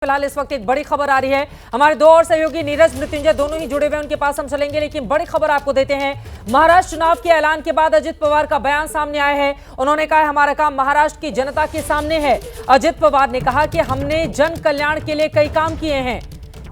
फिलहाल इस वक्त एक बड़ी खबर आ रही है। हमारे दो और सहयोगी नीरज मृत्युंजय दोनों ही जुड़े हुए हैं, उनके पास हम चलेंगे, लेकिन बड़ी खबर आपको देते हैं। महाराष्ट्र चुनाव के ऐलान के बाद अजित पवार का बयान सामने आया है। उन्होंने कहा हमारा काम महाराष्ट्र की जनता के सामने है। अजित पवार ने कहा कि हमने जन कल्याण के लिए कई काम किए हैं।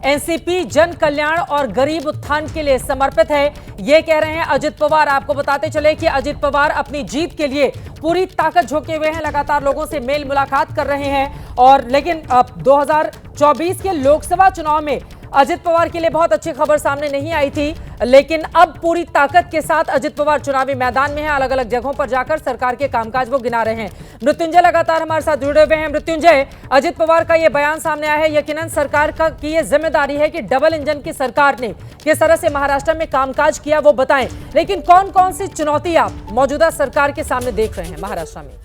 एनसीपी जन कल्याण और गरीब उत्थान के लिए समर्पित है, ये कह रहे हैं अजित पवार। आपको बताते चले कि अजित पवार अपनी जीत के लिए पूरी ताकत झोंके हुए हैं, लगातार लोगों से मेल मुलाकात कर रहे हैं। और लेकिन अब 2024 के लोकसभा चुनाव में अजित पवार के लिए बहुत अच्छी खबर सामने नहीं आई थी, लेकिन अब पूरी ताकत के साथ अजित पवार चुनावी मैदान में हैं। अलग अलग जगहों पर जाकर सरकार के कामकाज वो गिना रहे हैं। मृत्युंजय लगातार हमारे साथ जुड़े हुए हैं। मृत्युंजय, अजित पवार का ये बयान सामने आया है, यकीनन सरकार की ये जिम्मेदारी है कि डबल इंजन की सरकार ने किस तरह से महाराष्ट्र में कामकाज किया वो बताएं, लेकिन कौन कौन सी चुनौती आप मौजूदा सरकार के सामने देख रहे हैं महाराष्ट्र में?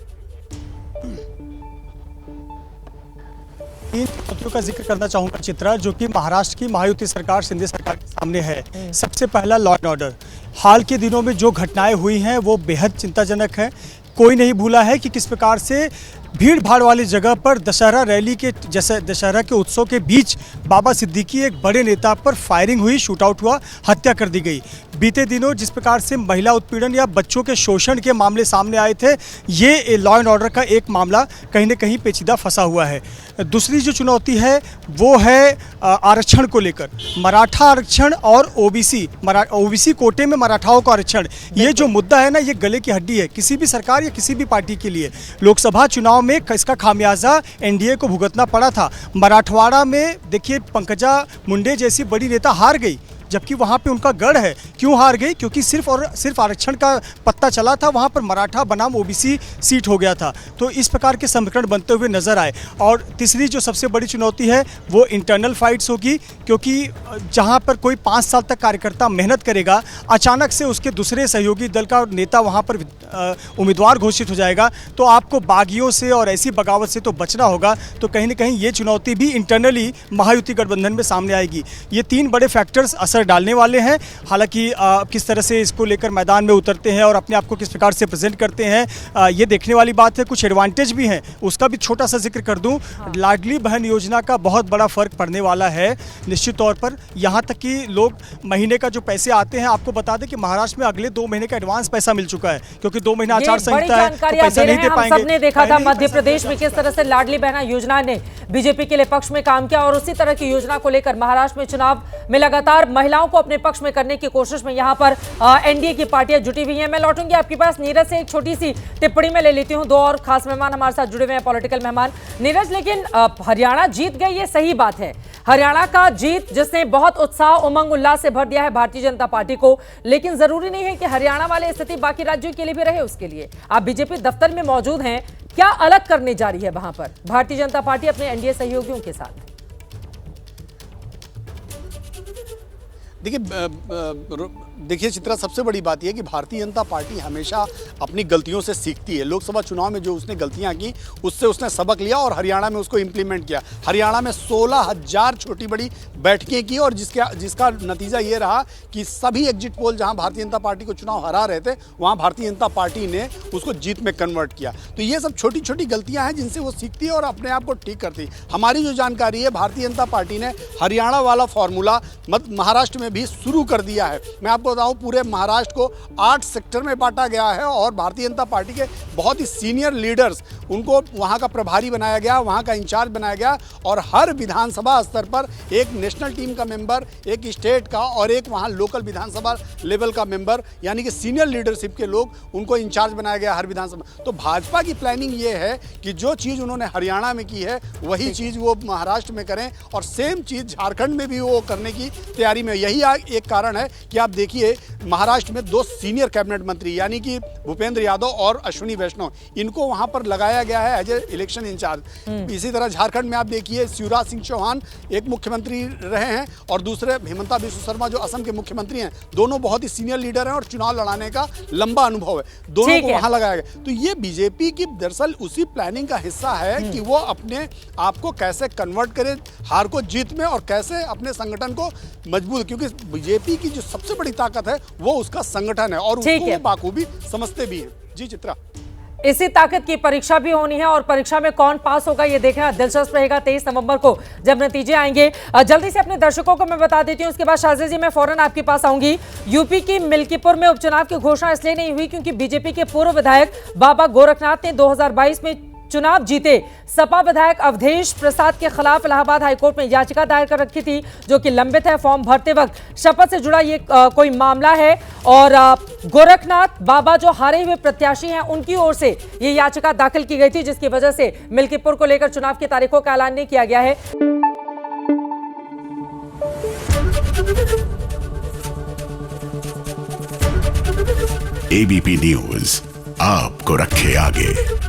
तीन चुनौतियों का जिक्र करना चाहूंगा चित्रा, जो कि महाराष्ट्र की महायुति सरकार, शिंदे सरकार के सामने है। सबसे पहला लॉ एंड ऑर्डर। हाल के दिनों में जो घटनाएं हुई हैं वो बेहद चिंताजनक है। कोई नहीं भूला है कि किस प्रकार से भीड़ भाड़ वाली जगह पर दशहरा रैली के जैसे दशहरा के उत्सव के बीच बाबा सिद्दीकी एक बड़े नेता पर फायरिंग हुई, शूटआउट हुआ, हत्या कर दी गई। बीते दिनों जिस प्रकार से महिला उत्पीड़न या बच्चों के शोषण के मामले सामने आए थे, ये लॉ एंड ऑर्डर का एक मामला कहीं न कहीं पेचीदा फंसा हुआ है। दूसरी जो चुनौती है वो है आरक्षण को लेकर, मराठा आरक्षण और ओबीसी कोटे में मराठाओं का आरक्षण। ये जो मुद्दा है ना, ये गले की हड्डी है किसी भी सरकार या किसी भी पार्टी के लिए। लोकसभा चुनाव में इसका खामियाजा एनडीए को भुगतना पड़ा था। मराठवाड़ा में देखिए पंकजा मुंडे जैसी बड़ी नेता हार गई, जबकि वहाँ पे उनका गढ़ है। क्यों हार गई? क्योंकि सिर्फ और सिर्फ आरक्षण का पत्ता चला था, वहाँ पर मराठा बनाम ओबीसी सीट हो गया था। तो इस प्रकार के समीकरण बनते हुए नजर आए। और तीसरी जो सबसे बड़ी चुनौती है वो इंटरनल फाइट्स होगी, क्योंकि जहाँ पर कोई 5 साल तक कार्यकर्ता मेहनत करेगा, अचानक से उसके दूसरे सहयोगी दल का नेता वहाँ पर उम्मीदवार घोषित हो जाएगा, तो आपको बागियों से और ऐसी बगावत से तो बचना होगा। तो कहीं ना कहीं ये चुनौती भी इंटरनली महायुति गठबंधन में सामने आएगी। ये तीन बड़े फैक्टर्स असर डालने वाले हैं। हालांकि किस तरह से इसको लेकर मैदान में उतरते हैं और अपने आप को किस प्रकार से प्रेजेंट करते हैं, ये देखने वाली बात है। कुछ एडवांटेज भी हैं, उसका भी छोटा सा जिक्र कर दूं। लाडली बहन योजना का बहुत बड़ा फर्क पड़ने वाला है निश्चित तौर पर। यहाँ तक कि लोग महीने का जो पैसे आते हैं, आपको बता दें कि महाराष्ट्र में अगले 2 महीने का एडवांस पैसा मिल चुका है, क्योंकि 2 महीना आचार संहिता है, तो पैसा नहीं दे पाएंगे। सबने देखा था मध्य प्रदेश में किस तरह से लाडली बहना योजना ने बीजेपी के लिए पक्ष में काम किया, और उसी तरह की योजना को लेकर महाराष्ट्र में चुनाव में लगातार महिलाओं को अपने पक्ष में करने की कोशिश में यहाँ पर एनडीए की पार्टियां जुटी हुई हैं। मैं लौटूंगी आपके पास नीरज से, एक छोटी सी टिप्पणी में ले लेती हूँ। दो और खास मेहमान हमारे साथ जुड़े हुए हैं, पॉलिटिकल मेहमान। नीरज, लेकिन हरियाणा जीत गई, ये सही बात है। हरियाणा का जीत जिसने बहुत उत्साह, उमंग, उल्लास से भर दिया है भारतीय जनता पार्टी को, लेकिन जरूरी नहीं है कि हरियाणा वाली स्थिति बाकी राज्यों के लिए भी रहे। उसके लिए आप बीजेपी दफ्तर में मौजूद हैं, क्या अलग करने जा रही है वहां पर भारतीय जनता पार्टी अपने एनडीए सहयोगियों के साथ? देखिए चित्रा, सबसे बड़ी बात यह है कि भारतीय जनता पार्टी हमेशा अपनी गलतियों से सीखती है। लोकसभा चुनाव में जो उसने गलतियां की, उससे उसने सबक लिया और हरियाणा में उसको इंप्लीमेंट किया। हरियाणा में 16,000 छोटी बड़ी बैठकें की, और जिसका नतीजा ये रहा कि सभी एग्जिट पोल जहां भारतीय जनता पार्टी को चुनाव हरा रहे थे, वहां भारतीय जनता पार्टी ने उसको जीत में कन्वर्ट किया। तो ये सब छोटी छोटी गलतियां हैं जिनसे वो सीखती है और अपने आप को ठीक करती है। हमारी जो जानकारी है, भारतीय जनता पार्टी ने हरियाणा वाला फॉर्मूला महाराष्ट्र में भी शुरू कर दिया है। मैं आपको बताऊं, पूरे महाराष्ट्र को 8 सेक्टर में बांटा गया है, और भारतीय जनता पार्टी के बहुत ही सीनियर लीडर्स, उनको वहां का प्रभारी बनाया गया, वहां का इंचार्ज बनाया गया, और हर विधानसभा स्तर पर एक नेशनल टीम का मेंबर, एक स्टेट का और एक वहां लोकल विधानसभा लेवल का मेंबर, यानी कि सीनियर लीडरशिप के लोग, उनको इंचार्ज बनाया गया हर विधानसभा। तो भाजपा की प्लानिंग ये है कि जो चीज़ उन्होंने हरियाणा में की है, वही चीज़ वो महाराष्ट्र में करें, और सेम चीज़ झारखंड में भी वो करने की तैयारी में। यही एक कारण है कि आप देखिए महाराष्ट्र में 2 सीनियर कैबिनेट मंत्री, यानी कि भूपेंद्र यादव और अश्विनी वैष्णव, इनको वहां पर लगाया गया है एज ए इलेक्शन इंचार्ज। इसी तरह झारखंड में आप देखिए शिवराज सिंह चौहान एक मुख्यमंत्री रहे हैं, और दूसरे हिमंता बिस्वा शर्मा जो असम के मुख्यमंत्री हैं, दोनों बहुत ही सीनियर लीडर हैं और चुनाव लड़ाने का लंबा अनुभव है, दोनों को वहां लगाया गया। तो ये बीजेपी की दरअसल उसी प्लानिंग का हिस्सा है कि वो अपने आप को कैसे कन्वर्ट करे हार को जीत में, और कैसे अपने संगठन को मजबूत, क्योंकि बीजेपी की जो सबसे बड़ी ताकत है वो उसका संगठन है, और उसको बाखूबी समझते भी हैं। जी चित्रा। इसी ताकत की परीक्षा भी होनी है और परीक्षा में कौन पास होगा ये देखना दिलचस्प रहेगा 23 नवंबर को जब नतीजे आएंगे। जल्दी से अपने दर्शकों को मैं बता देती हूं, उसके बाद शाजिद जी मैं फौरन आपके पास आऊंगी। यूपी की मिल्कीपुर में उपचुनाव की घोषणा इसलिए नहीं हुई क्योंकि बीजेपी के पूर्व विधायक बाबा गोरखनाथ ने 2022 में चुनाव जीते सपा विधायक अवधेश प्रसाद के खिलाफ इलाहाबाद हाईकोर्ट में याचिका दायर कर रखी थी जो कि लंबित है। फॉर्म भरते वक्त शपथ से जुड़ा ये कोई मामला है और गोरखनाथ बाबा जो हारे हुए प्रत्याशी हैं उनकी ओर से ये याचिका दाखिल की गई थी जिसकी वजह से मिल्कीपुर को लेकर चुनाव की तारीखों का ऐलान नहीं किया गया है। एबीपी न्यूज आपको रखे आगे।